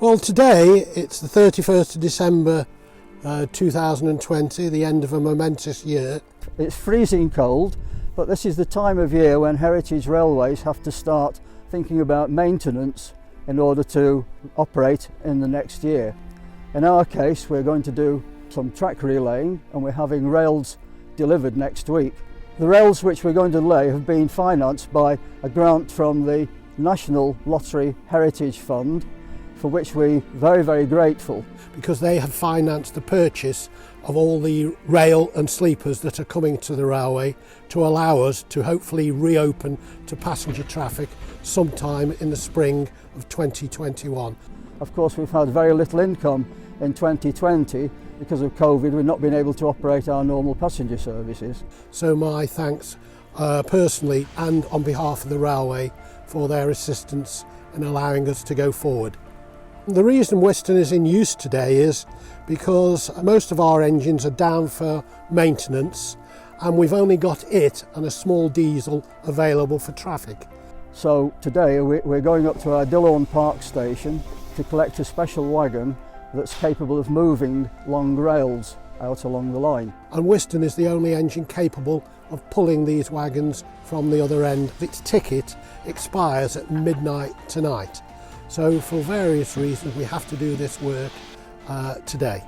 Well, today it's the 31st of December 2020, the end of a momentous year. It's freezing cold, but this is the time of year when heritage railways have to start thinking about maintenance in order to operate in the next year. In our case, we're going to do some track relaying and we're having rails delivered next week. The rails which we're going to lay have been financed by a grant from the National Lottery Heritage Fund, for which we're very, very grateful. Because they have financed the purchase of all the rail and sleepers that are coming to the railway to allow us to hopefully reopen to passenger traffic sometime in the spring of 2021. Of course, we've had very little income in 2020 because of COVID. We've not been able to operate our normal passenger services. So my thanks personally and on behalf of the railway for their assistance in allowing us to go forward. The reason Whiston is in use today is because most of our engines are down for maintenance and we've only got it and a small diesel available for traffic. So today we're going up to our Dillon Park station to collect a special wagon that's capable of moving long rails out along the line. And Whiston is the only engine capable of pulling these wagons from the other end. Its ticket expires at midnight tonight. So for various reasons we have to do this work today.